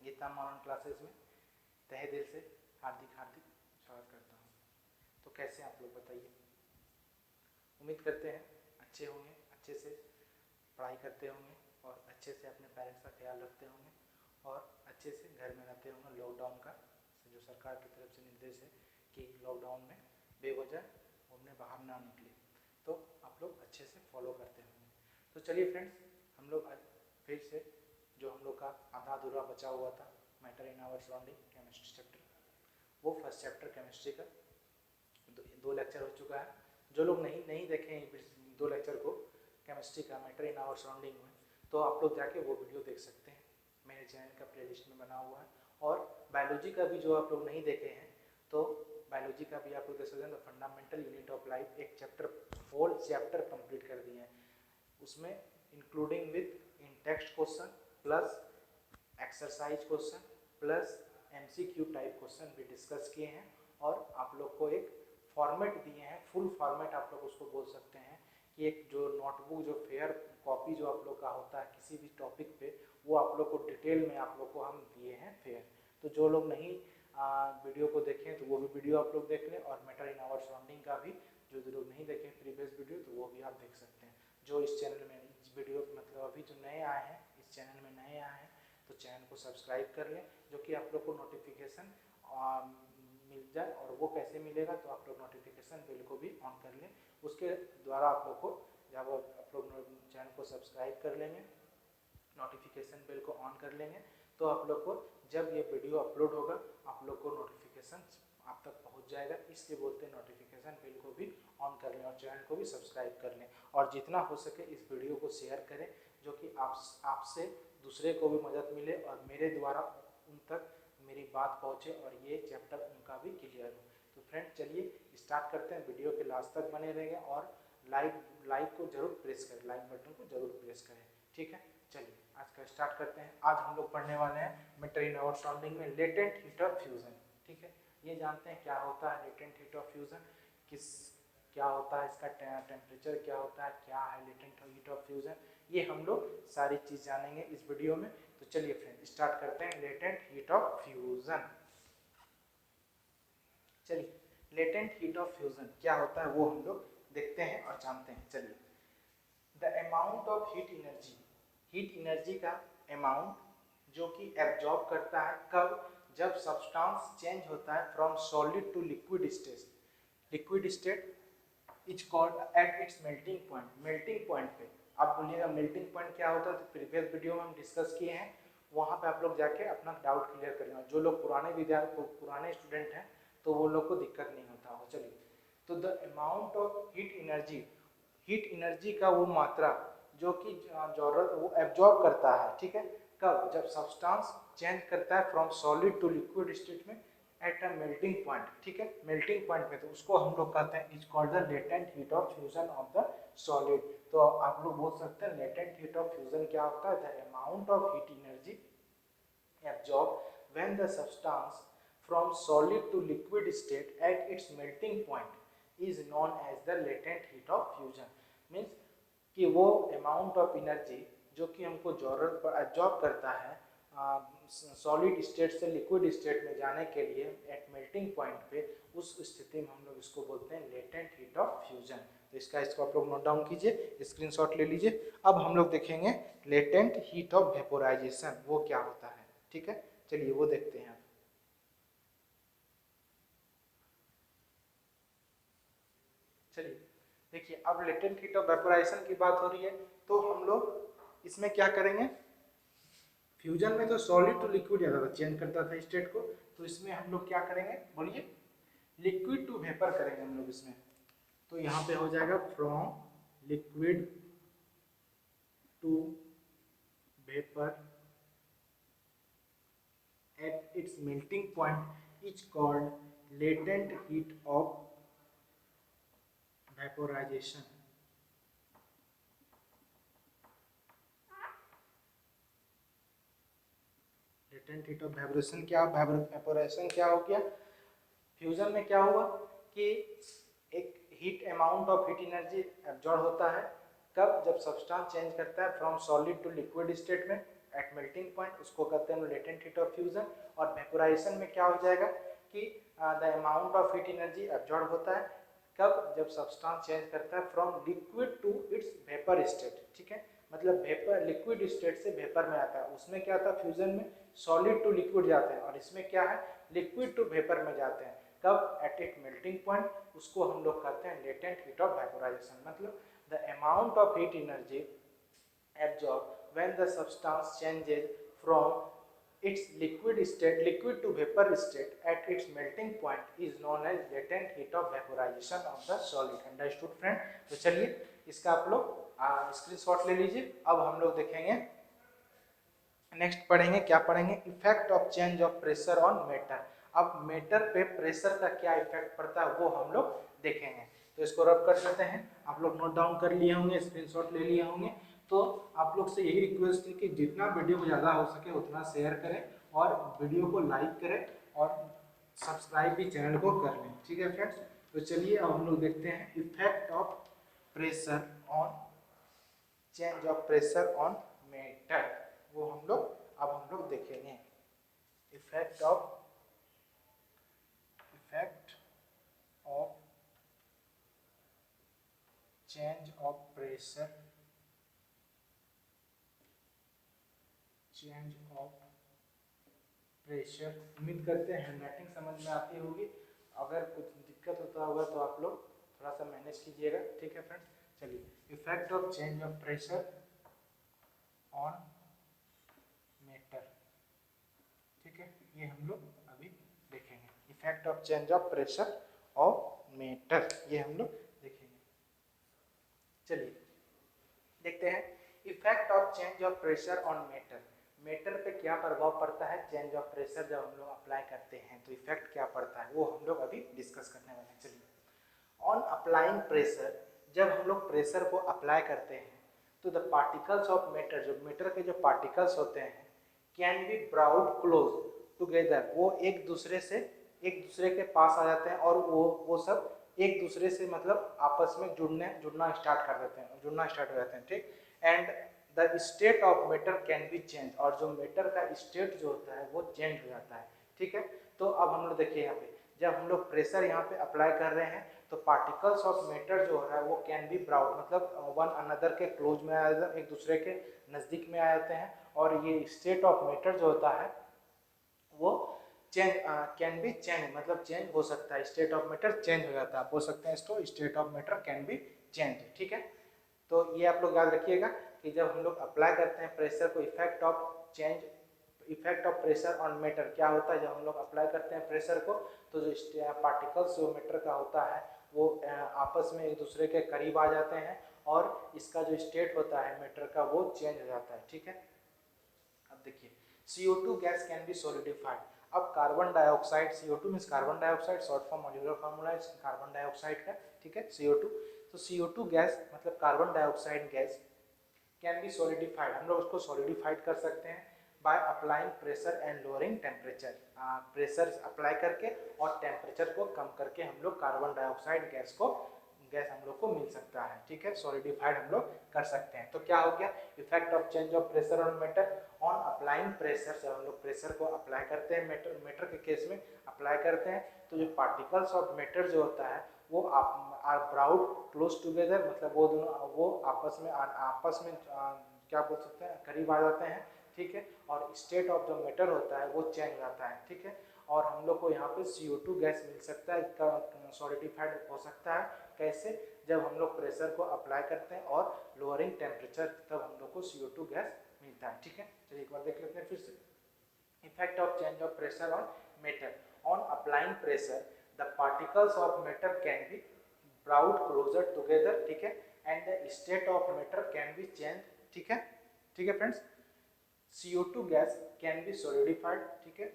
Gita modern classes में तहे दिल से हार्दिक स्वागत करता हूँ। तो कैसे आप लोग बताइए, उम्मीद करते हैं अच्छे होंगे, अच्छे से पढ़ाई करते होंगे और अच्छे से अपने पेरेंट्स का ख्याल रखते होंगे और अच्छे से घर में रहते होंगे। लॉकडाउन का जो सरकार की तरफ से निर्देश है कि लॉकडाउन में बेवजह घूमने बाहर ना निकले, तो आप लोग अच्छे से फॉलो करते होंगे। तो चलिए फ्रेंड्स, हम लोग फिर से जो हम लोग का आधा अधूरा बचा हुआ था matter in our surrounding chemistry chapter, वो फर्स्ट चैप्टर केमिस्ट्री का दो लेक्चर हो चुका है। जो लोग नहीं देखे हैं दो लेक्चर को केमिस्ट्री का मैटर इन आवर सराउंडिंग में, तो आप लोग जाके वो वीडियो देख सकते हैं, मेरे चैनल का प्लेलिस्ट में बना हुआ है। और बायोलॉजी का भी जो आप लोग नहीं देखे हैं, तो बायोलॉजी का भी आप लोग देख सकते हैं। फंडामेंटल यूनिट ऑफ लाइफ एक चैप्टर, होल चैप्टर कंप्लीट कर दिए हैं, उसमें including with in text question plus exercise question plus MCQ type question भी डिस्कस किए हैं। और आप लोग को एक फॉर्मेट दिए हैं, फुल फॉर्मेट आप लोग उसको बोल सकते हैं कि एक जो नोटबुक, जो फेयर कॉपी जो आप लोग का होता है किसी भी टॉपिक पे, वो आप लोग को डिटेल में आप लोग को हम दिए हैं फेयर। तो जो लोग नहीं वीडियो को देखें तो वो भी वीडियो आप लोग देख लें, और मैटर इन आवर सराउंडिंग का भी जो लोग नहीं देखें प्रीवियस वीडियो, तो वो भी आप देख सकते हैं। जो इस चैनल में इस वीडियो मतलब अभी जो नए आए हैं, इस चैनल में नए आए हैं, तो चैनल को सब्सक्राइब कर लें, जो कि आप लोग को नोटिफिकेशन मिल जाए। और वो कैसे मिलेगा, तो आप लोग नोटिफिकेशन बेल को भी ऑन कर लें। उसके द्वारा आप लोग को, जब आप लोग चैनल को सब्सक्राइब कर लेंगे, नोटिफिकेशन बेल को ऑन कर लेंगे, तो आप लोग को जब ये वीडियो अपलोड होगा आप लोग को नोटिफिकेशन आप तक पहुंच जाएगा। इसलिए बोलते हैं नोटिफिकेशन बेल को भी ऑन कर लें और चैनल को भी सब्सक्राइब कर लें। और जितना हो सके इस वीडियो को शेयर करें, जो कि आपसे दूसरे को भी मदद मिले और मेरे द्वारा उन तक मेरी बात पहुंचे और ये चैप्टर उनका भी क्लियर हो। तो फ्रेंड चलिए स्टार्ट करते हैं, वीडियो के लास्ट तक बने रहेंगे और लाइक को जरूर प्रेस करें, लाइक बटन को जरूर प्रेस करें, ठीक है। चलिए आज का स्टार्ट करते हैं। आज हम लोग पढ़ने वाले हैं मैटर इन आवर सराउंडिंग में लेटेंट हीट ऑफ फ्यूजन, ठीक है। ये जानते हैं क्या होता है लेटेंट हीट ऑफ फ्यूजन, क्या होता है इसका टेम्परेचर, क्या होता है, क्या है लेटेंट हीट ऑफ फ्यूजन, ये हम लोग सारी चीज जानेंगे इस वीडियो में। तो चलिए फ्रेंड स्टार्ट करते हैं लेटेंट हीट ऑफ फ्यूजन। चलिए लेटेंट हीट ऑफ फ्यूजन क्या होता है वो हम लोग देखते हैं और जानते हैं। चलिए, the amount of heat energy का अमाउंट जो कि एब्जॉर्ब करता है, कब, जब सब्सटेंस चेंज होता है from solid to liquid state is called at its melting point. Melting point पे आप बोलिएगा मेल्टिंग पॉइंट क्या होता है, तो प्रीवियस वीडियो में हम डिस्कस किए हैं, वहाँ पे आप लोग जाके अपना डाउट क्लियर करेंगे। जो लोग पुराने स्टूडेंट हैं तो वो लोग को दिक्कत नहीं होता हो। चलिए, तो the amount of heat energy का वो मात्रा जो कि जरूरत वो एब्जॉर्ब करता है, ठीक है, कब, जब सब्सटेंस चेंज करता है from solid to liquid state में एट अ मेल्टिंग पॉइंट, ठीक है, मेल्टिंग पॉइंट में, तो उसको हम लोग कहते हैं is called the latent heat of fusion of the solid. तो आप लोग बोल सकते हैं लेटेंट हीट ऑफ फ्यूजन क्या होता है, the amount of heat energy absorbed when the substance from solid to liquid state at its melting point is known as the latent heat of fusion। means कि वो amount of energy जो कि हमको जरूरत पर एब्जॉर्ब करता है solid state से लिक्विड स्टेट में जाने के लिए एट मेल्टिंग पॉइंट पे, उस स्थिति में हम लोग इसको बोलते हैं लेटेंट हीट ऑफ फ्यूजन। तो इसको आप लोग नोट डाउन कीजिए, स्क्रीनशॉट ले लीजिए। अब हम लोग देखेंगे लेटेंट हीट ऑफ वेपोराइजेशन वो क्या होता है, ठीक है। चलिए वो देखते हैं। चलिए देखिए, अब लेटेंट हीट ऑफ वेपोराइजेशन की बात हो रही है, तो हम लोग इसमें क्या करेंगे, फ्यूजन में तो सॉलिड टू लिक्विड ज्यादा चेंज करता था स्टेट को, तो इसमें हम लोग क्या करेंगे बोलिए, लिक्विड टू वेपर करेंगे हम लोग इसमें। तो यहाँ पे हो जाएगा from liquid to vapour at its melting point is called latent heat of vaporization। Latent heat of vaporation क्या, वेपोरेशन क्या हो गया, फ्यूजन में क्या हुआ कि एक heat amount of heat energy absorb होता है, कब, जब सब्सटेंस चेंज करता है from solid to liquid state में एट मेल्टिंग पॉइंट, उसको कहते हैं लेटेंट हीट ऑफ फ्यूजन। और वेपोराइजेशन में क्या हो जाएगा कि the amount of heat energy absorb होता है कब, जब सब्सटेंस चेंज करता है from liquid to its vapour state, ठीक है, मतलब वेपर लिक्विड स्टेट से वेपर में आता है। उसमें क्या था फ्यूजन में सॉलिड टू लिक्विड जाते हैं, और इसमें क्या है लिक्विड टू वेपर में जाते हैं कब, एट इट मेल्टिंग पॉइंट, उसको हम लोग कहते हैं लेटेंट हीट ऑफ वेपोराइजेशन। मतलब the amount of heat energy absorbed when the substance changes from its liquid to vapor state at its melting point is known as latent heat of vaporization of the solid। Understood friend? तो चलिए इसका आप लोग screenshot ले लीजिए। अब हम लोग देखेंगे नेक्स्ट पढ़ेंगे, क्या पढ़ेंगे, effect of change of pressure on matter. अब मेटर पे प्रेशर का क्या इफेक्ट पड़ता है वो हम लोग देखेंगे। तो इसको रब कर देते हैं, आप लोग नोट डाउन कर लिए होंगे, स्क्रीनशॉट ले लिए होंगे। तो आप लोग से यही रिक्वेस्ट है कि जितना वीडियो को ज़्यादा हो सके उतना शेयर करें और वीडियो को लाइक करें और सब्सक्राइब भी चैनल को कर लें, ठीक है फ्रेंड्स। तो चलिए अब हम लोग देखते हैं effect of pressure on change of pressure on matter, वो हम लोग देखेंगे। Effect of change of pressure उम्मीद करते हैं हैंडराइटिंग समझ में आती होगी। अगर कुछ दिक्कत होता होगा तो आप लोग थोड़ा सा मैनेज कीजिएगा, ठीक है फ्रेंड्स। चलिए effect of change of pressure on matter, ठीक है, ये हम लोग अभी देखेंगे। Effect of change of pressure on matter, ये हम लोग देखेंगे। चलिए देखते हैं effect of change of pressure on matter. Matter पे क्या प्रभाव पड़ता है चेंज ऑफ प्रेशर जब हम लोग अप्लाई करते हैं, तो इफेक्ट क्या पड़ता है वो हम लोग अभी डिस्कस करने वाले हैं। चलिए ऑन अप्लाइंग प्रेशर, जब हम लोग प्रेशर को अप्लाई करते हैं तो द पार्टिकल्स ऑफ मेटर, जो मेटर के जो पार्टिकल्स होते हैं, can be brought close together, वो एक दूसरे के पास आ जाते हैं और वो सब एक दूसरे से मतलब आपस में जुड़ना स्टार्ट हो जाते हैं, ठीक। And the state of matter can be change, और जो मेटर का स्टेट जो होता है वो चेंज हो जाता है, ठीक है। तो अब हम लोग देखिए यहाँ पे जब हम लोग प्रेशर यहाँ पे अप्लाई कर रहे हैं तो पार्टिकल्स ऑफ मेटर जो है वो कैन बी ब्राउड, मतलब वन अनदर के क्लोज में आ जाते हैं, एक दूसरे के नज़दीक में आ जाते हैं। और ये स्टेट ऑफ मेटर जो होता है वो कैन बी चेंज, मतलब चेंज हो सकता है, स्टेट ऑफ मैटर चेंज हो जाता है, आप बोल सकते हैं इसको state of matter can be change, ठीक है। तो ये आप लोग याद रखिएगा कि जब हम लोग अप्लाई करते हैं प्रेशर को, effect of pressure on matter क्या होता है, जब हम लोग अप्लाई करते हैं प्रेशर को तो जो पार्टिकल्स जो मैटर का होता है वो आपस में एक दूसरे के करीब आ जाते हैं और इसका जो स्टेट होता है मैटर का वो चेंज हो जाता है, ठीक है। अब देखिए CO2 gas can be solidified. अब carbon dioxide, CO2 means carbon dioxide, short form molecular formula है कार्बन डाइऑक्साइड का, ठीक है, CO2। तो CO2 गैस मतलब carbon dioxide gas can be solidified, हम लोग उसको सॉलिडिफाइड कर सकते हैं by applying pressure and lowering temperature. Pressure apply करके और टेम्परेचर को कम करके हम लोग कार्बन डाइऑक्साइड गैस हम लोग को मिल सकता है, ठीक है, सॉलिडिफाइड हम लोग कर सकते हैं। तो क्या हो गया effect of change of pressure on matter on applying pressure, जब हम लोग प्रेशर को अप्लाई करते हैं मैटर के केस में अप्लाई करते हैं तो जो पार्टिकल्स ऑफ मैटर जो होता है वो आर ब्राउड क्लोज टुगेदर, मतलब वो दोनों वो आपस में क्या बोल सकते हैं करीब आ जाते हैं, ठीक है। और स्टेट ऑफ जो मैटर होता है वो चेंज हो जाता है, ठीक है। और हम लोग को यहाँ पे CO2 गैस मिल सकता है, इसका सॉलिडिफाइड हो सकता है कैसे, जब हम लोग प्रेशर को अप्लाई करते हैं और लोअरिंग टेम्परेचर तब हम लोग को CO2 गैस मिलता है, ठीक है। चलिए एक बार देख लेते हैं फिर से effect of change of pressure on matter on applying pressure the particles of matter can be brought closer together, ठीक है, and the state of matter can be change, ठीक है friends. CO2 gas can be solidified, ठीक है,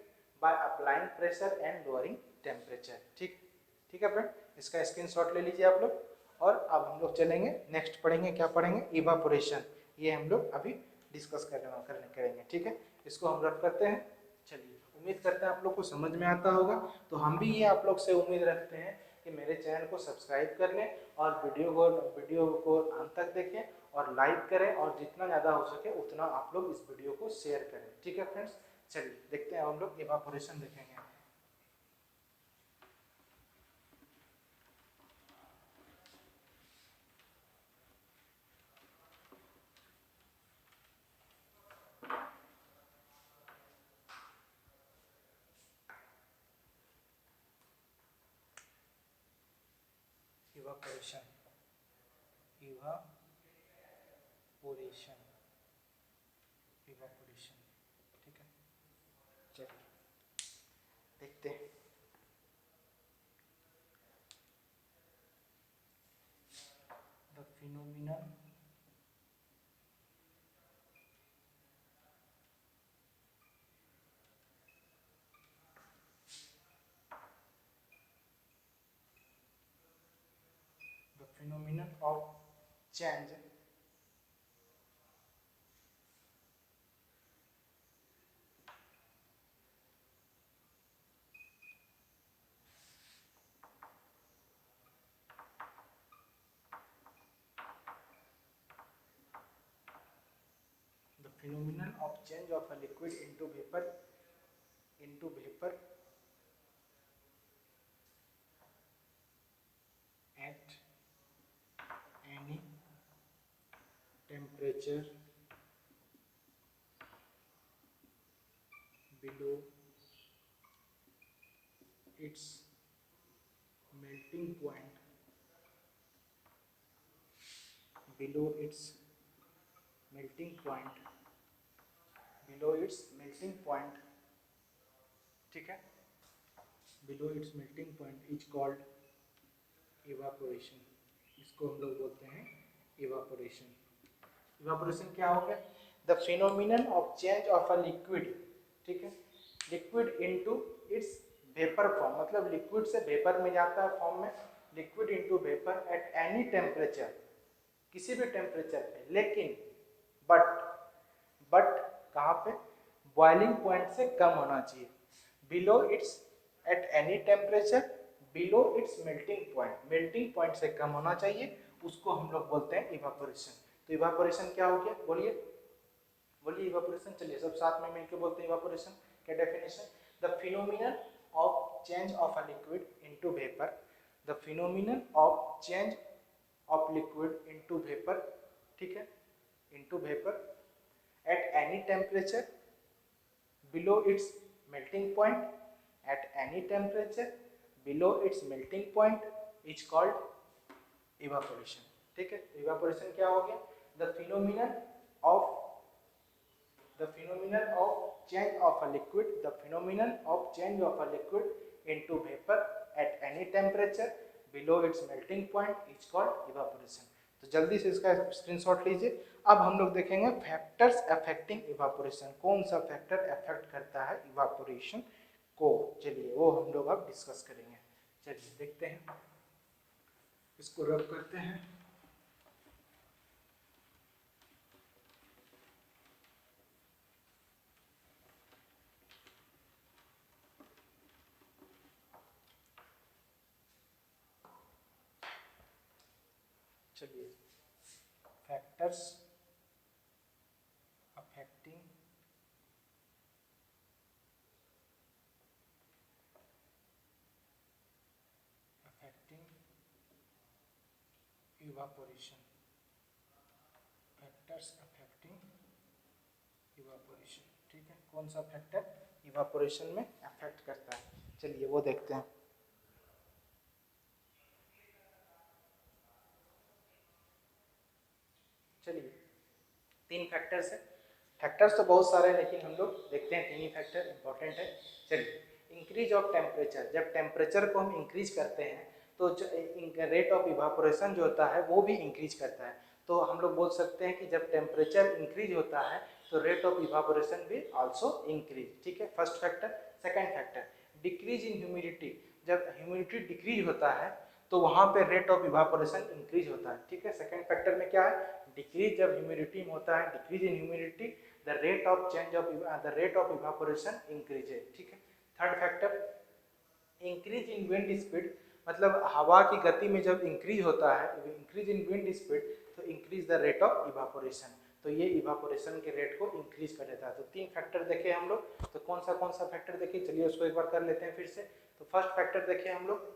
by applying pressure and lowering temperature, ठीक है friend, इसका screenshot ले लीजिए आप लोग। और अब हम लोग चलेंगे नेक्स्ट पढ़ेंगे, क्या पढ़ेंगे इवापोरेशन, ये हम लोग अभी डिस्कस करेंगे, ठीक है। इसको हम रख करते हैं। चलिए उम्मीद करते हैं आप लोग को समझ में आता होगा। तो हम भी ये आप लोग से उम्मीद रखते हैं कि मेरे चैनल को सब्सक्राइब कर लें और वीडियो को अंत तक देखें और लाइक करें और जितना ज़्यादा हो सके उतना आप लोग इस वीडियो को शेयर करें। ठीक है फ्रेंड्स, चलिए देखते हैं हम लोग इवापोरेशन देखेंगे। Evaporation, evaporation, evaporation. ठीक है, चलिए देखते हैं। The phenomenon phenomenon of change the phenomenon of change of a liquid into vapor at any temperature below its melting point, below its melting point, ठीक है, below its melting point is called evaporation। इसको हम लोग बोलते हैं evaporation। evaporation क्या हो गया? The phenomenon of change of a liquid, ठीक है, liquid into its vapor form, मतलब liquid से vapor में जाता है फॉर्म में, liquid into vapor at any temperature, किसी भी टेम्परेचर पे, लेकिन बट कहाँ पे? बॉइलिंग पॉइंट से कम होना चाहिए। Below it's at any temperature below it's melting point से कम होना चाहिए, उसको हम लोग बोलते हैं इवापोरेशन। तो इवापोरेशन क्या हो गया? बोलिए इवापोरेशन। चलिए सब साथ में मिलकर बोलते हैं इवापोरेशन। क्या definition? The phenomenon of change of a liquid into vapour, the phenomenon of change of liquid into vapour, ठीक है, into vapour at any temperature below its melting point, at any temperature below its melting point is called evaporation। ठीक है, evaporation क्या हो गया? the phenomenon of change of a liquid, into vapor at any temperature below its melting point is called evaporation। तो जल्दी से इसका screenshot लीजिए। अब हम लोग देखेंगे फैक्टर्स अफेक्टिंग इवापोरेशन, कौन सा फैक्टर अफेक्ट करता है इवापोरेशन को। चलिए वो हम लोग अब डिस्कस करेंगे। चलिए देखते हैं, इसको रब करते हैं। चलिए factors affecting evaporation, factors affecting evaporation. ठीक है, कौन सा फैक्टर इवापोरेशन में अफेक्ट करता है, चलिए वो देखते हैं। चलिए 3 फैक्टर्स है। फैक्टर्स तो बहुत सारे हैं, लेकिन हम लोग देखते हैं 3 ही फैक्टर इंपॉर्टेंट है। चलिए, इंक्रीज ऑफ टेम्परेचर, जब टेम्परेचर को हम इंक्रीज करते हैं तो रेट ऑफ इवापोरेशन जो होता है वो भी इंक्रीज करता है। तो हम लोग बोल सकते हैं कि जब टेम्परेचर इंक्रीज होता है तो रेट ऑफ इवापोरेशन भी आल्सो इंक्रीज। ठीक है, first factor. Second factor, decrease in humidity, जब ह्यूमिडिटी डिक्रीज होता है तो वहाँ पे रेट ऑफ इवापोरेशन इंक्रीज होता है। ठीक है, सेकंड फैक्टर में क्या है? डिक्रीज जब ह्यूमिडिटी में होता है, decrease in humidity, the rate of evaporation increase है। ठीक है, third factor, increase in wind speed, मतलब हवा की गति में जब इंक्रीज होता है, इंक्रीज इन विंड स्पीड, तो increase the rate of evaporation, तो ये इवापोरेशन के रेट को इंक्रीज कर देता है। तो 3 फैक्टर देखे हम लोग, तो कौन सा फैक्टर देखे, चलिए उसको एक बार कर लेते हैं फिर से। तो फर्स्ट फैक्टर देखे हम लोग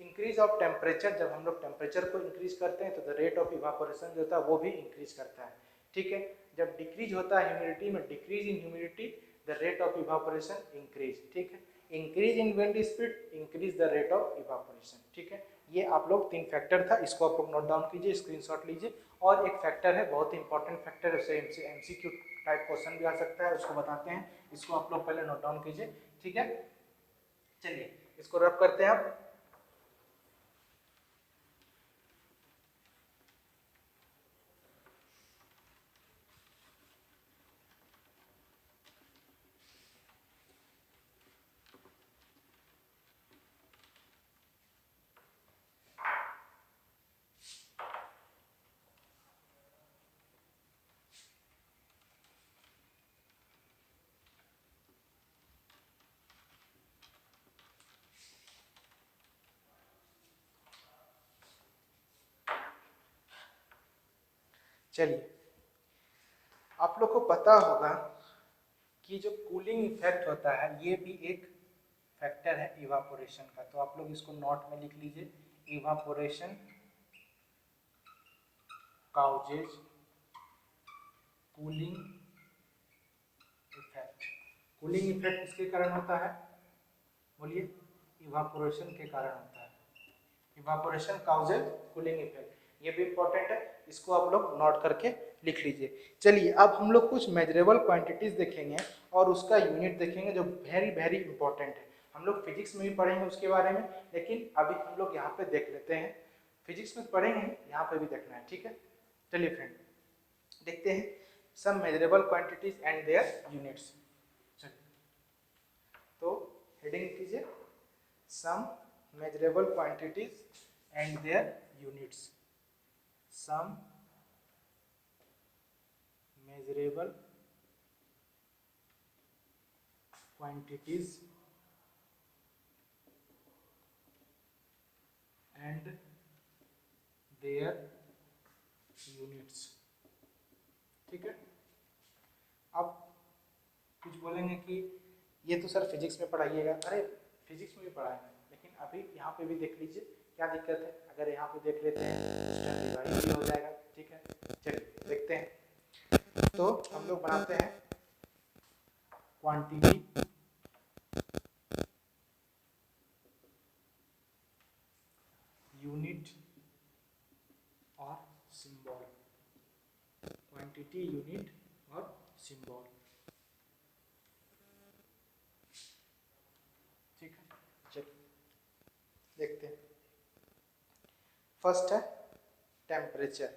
इंक्रीज ऑफ टेम्परेचर, जब हम लोग टेम्परेचर को इंक्रीज करते हैं तो द रेट ऑफ इवापोरेशन जो होता है वो भी इंक्रीज करता है, ठीक है। जब डिक्रीज होता है ह्यूमिडिटी में, decrease in humidity the rate of evaporation increase, ठीक है। Increase in wind speed increase the rate of evaporation, ठीक है। ये आप लोग 3 फैक्टर था, इसको आप लोग नोट डाउन कीजिए, स्क्रीनशॉट लीजिए। और एक फैक्टर है, बहुत ही इंपॉर्टेंट फैक्टर है, उससे एमसीक्यू टाइप क्वेश्चन भी आ सकता है, उसको बताते हैं, इसको आप लोग पहले नोट डाउन कीजिए, ठीक है। चलिए इसको रब करते हैं आप। चलिए आप लोग को पता होगा कि जो कूलिंग इफेक्ट होता है ये भी एक फैक्टर है इवापोरेशन का, तो आप लोग इसको नोट में लिख लीजिए, evaporation causes cooling effect. Cooling effect किसके कारण होता है, बोलिए, इवापोरेशन के कारण होता है, इवापोरेशन काउजेज कूलिंग इफेक्ट, ये भी इंपॉर्टेंट है, इसको आप लोग नोट करके लिख लीजिए। चलिए अब हम लोग कुछ मेजरेबल क्वांटिटीज देखेंगे और उसका यूनिट देखेंगे जो वेरी वेरी इंपॉर्टेंट है। हम लोग फिजिक्स में भी पढ़ेंगे उसके बारे में, लेकिन अभी हम लोग यहाँ पे देख लेते हैं, फिजिक्स में पढ़ेंगे यहाँ पे भी देखना है, ठीक है। चलिए फ्रेंड देखते हैं some measurable quantities and their units. चलिए तो हेडिंग कीजिए some measurable quantities and their units, some measurable quantities and their units, ठीक है। अब कुछ बोलेंगे कि ये तो सर फिजिक्स में पढ़ाइएगा, अरे फिजिक्स में भी पढ़ाएंगे, लेकिन अभी यहाँ पे भी देख लीजिए क्या दिक्कत है, अगर यहाँ पे देख लेते हैं तो डिवाइड भी हो जाएगा, ठीक है। चलिए देखते हैं, तो हम लोग बनाते हैं क्वांटिटी यूनिट और सिंबल, क्वांटिटी यूनिट और सिंबल, ठीक है। चलिए देखते हैं, फर्स्ट है टेम्परेचर,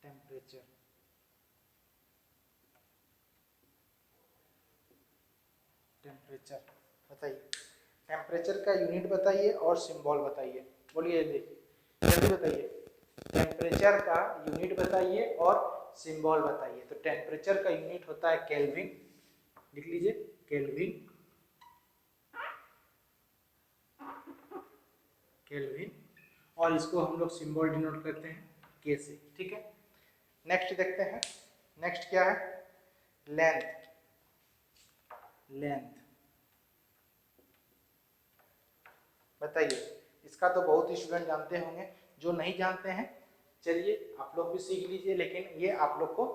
टेम्परेचर टेम्परेचर बताइए, टेम्परेचर का यूनिट बताइए और सिंबल बताइए, बोलिए जल्दी बताइए, टेम्परेचर का यूनिट बताइए और सिंबल बताइए। तो टेम्परेचर का यूनिट होता है केल्विन, लिख लीजिए केल्विन, केल्विन, और इसको हम लोग सिंबल डिनोट करते हैं के से, ठीक है। नेक्स्ट देखते हैं, नेक्स्ट क्या है, लेंथ, लेंथ बताइए, इसका तो बहुत ही स्टूडेंट जानते होंगे, जो नहीं जानते हैं चलिए आप लोग भी सीख लीजिए, लेकिन ये आप लोग को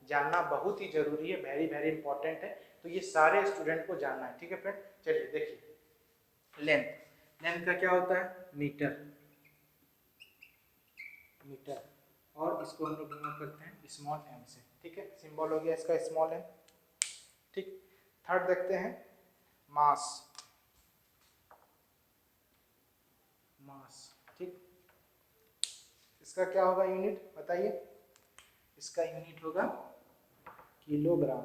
जानना बहुत ही जरूरी है, वेरी वेरी इंपॉर्टेंट है, तो ये सारे स्टूडेंट को जानना है, ठीक है फ्रेंड। चलिए देखिए लेंथ, लेंथ का क्या होता है, मीटर, मीटर, और इसको हम लोग डिनोट करते हैं स्मॉल एम से, ठीक है। सिंबल हो गया इसका स्मॉल एम, ठीक। थर्ड देखते हैं मास, मास, ठीक। इसका क्या होगा यूनिट बताइए, इसका यूनिट होगा किलोग्राम,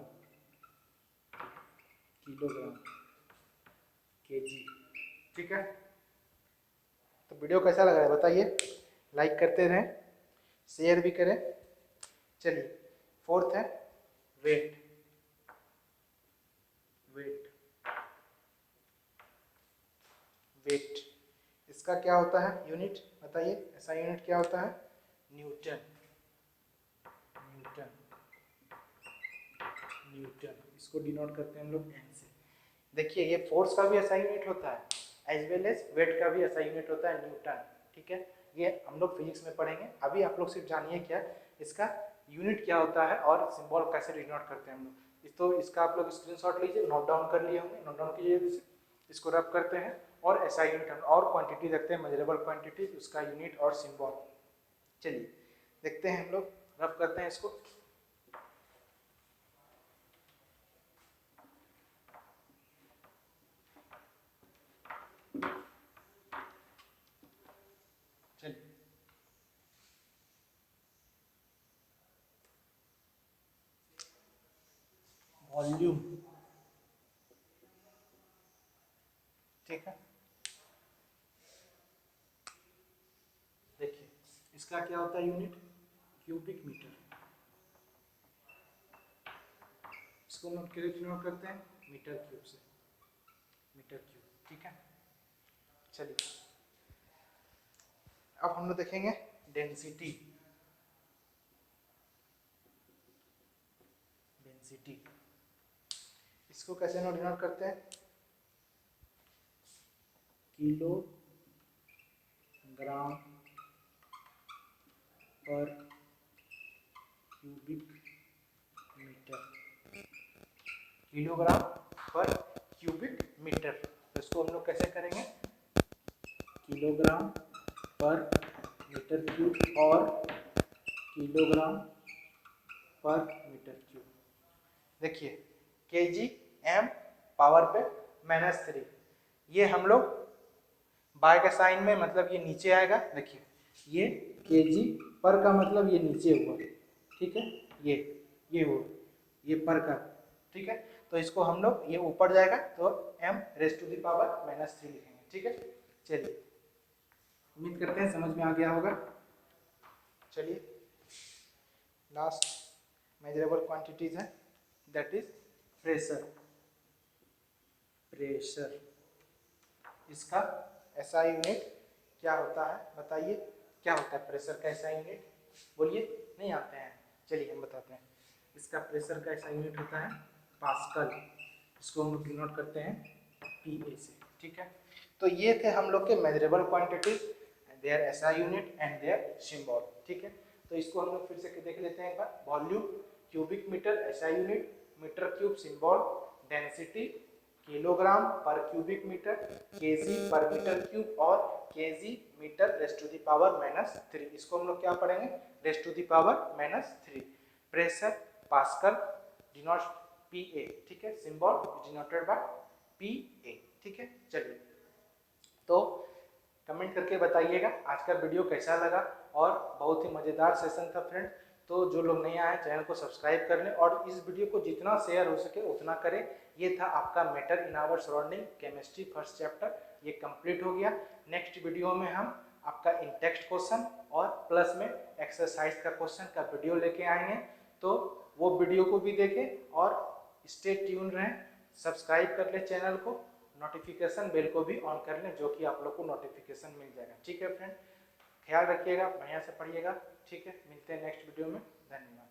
किलोग्राम, केजी, ठीक है। तो वीडियो कैसा लग रहा है बताइए, लाइक करते रहें, शेयर भी करें। चलिए फोर्थ है वेट, वेट, वेट इसका क्या होता है यूनिट बताइए, ऐसा यूनिट क्या होता है न्यूटन, न्यूटन, न्यूटन, इसको डिनोट करते हैं हम लोग एन से। देखिए ये फोर्स का भी ऐसा यूनिट होता है एज वेल एज वेट का भी ऐसा यूनिट होता है न्यूटन, ठीक है। ये हम लोग फिजिक्स में पढ़ेंगे, अभी आप लोग सिर्फ जानिए क्या इसका यूनिट क्या होता है और सिंबल कैसे डिनोट करते हैं हम लोग। तो इसका आप लोग स्क्रीनशॉट लीजिए, नोट डाउन कर लिए होंगे, नोट डाउन कीजिए, इसको रब करते हैं और ऐसा यूनिट और क्वांटिटी देखते हैं, मेजरेबल क्वांटिटी, उसका यूनिट और सिंबल। चलिए देखते हैं हम लोग, रब करते हैं इसको। चलिए वॉल्यूम, ठीक है। देखिए इसका क्या होता है यूनिट क्यूबिक मीटर, इसको हम डिनोट करते हैं मीटर क्यूब से, मीटर क्यूब, ठीक है। चलिए अब हम लोग देखेंगे डेंसिटी, डेंसिटी इसको कैसे डिनोट करते हैं किलो ग्राम पर cubic metre, kilogram per cubic metre. तो इसको हम लोग कैसे करेंगे किलोग्राम पर मीटर क्यूब और किलोग्राम पर मीटर क्यूब। देखिए केजी एम पावर पे -3, ये हम लोग बाय का साइन में मतलब ये नीचे आएगा। देखिए ये केजी पर का मतलब ये नीचे हुआ, ठीक है, ये हुआ, ये पर का, ठीक है। तो इसको हम लोग ये ऊपर जाएगा तो m raise to the power -3 लिखेंगे, ठीक है। चलिए उम्मीद करते हैं समझ में आ गया होगा। चलिए लास्ट मेजरेबल क्वांटिटीज है, दैट इज प्रेशर, प्रेशर इसका ऐसा यूनिट क्या होता है बताइए, क्या होता है प्रेशर का ऐसा यूनिट, बोलिए, नहीं आते हैं, चलिए हम बताते हैं। इसका प्रेशर का ऐसा यूनिट होता है पास्कल, इसको हम लोग डिनोट करते हैं PA से, ठीक है। तो ये थे हम लोग के मेजरेबल क्वांटिटीज, देयर ऐसा यूनिट एंड देयर सिंबल, ठीक है। तो इसको हम लोग फिर से देख लेते हैं एक बार, वॉल्यूम क्यूबिक मीटर ऐसा unit, metre cube symbol, density kilogram per cubic metre, KG per metre cube और KG metre raise to the power -3, इसको हम लोग क्या पढ़ेंगे raise to the power -3। Pressure pascal denote PA, ठीक है, सिंबल डिनोटेड बाय PA, ठीक है। चलिए तो कमेंट करके बताइएगा आज का वीडियो कैसा लगा, और बहुत ही मज़ेदार सेशन था फ्रेंड। तो जो लोग नहीं आए चैनल को सब्सक्राइब कर लें और इस वीडियो को जितना शेयर हो सके उतना करें। ये था आपका matter in our surrounding chemistry first chapter, ये कंप्लीट हो गया। नेक्स्ट वीडियो में हम आपका इन टेक्स्ट क्वेश्चन और प्लस में एक्सरसाइज का क्वेश्चन का वीडियो लेके आएंगे, तो वो वीडियो को भी देखें और स्टे ट्यून रहें, सब्सक्राइब कर लें चैनल को, नोटिफिकेशन बेल को भी ऑन कर लें, जो कि आप लोग को नोटिफिकेशन मिल जाएगा, ठीक है फ्रेंड। ख्याल रखिएगा, बढ़िया से पढ़िएगा, ठीक है। मिलते हैं नेक्स्ट वीडियो में, धन्यवाद।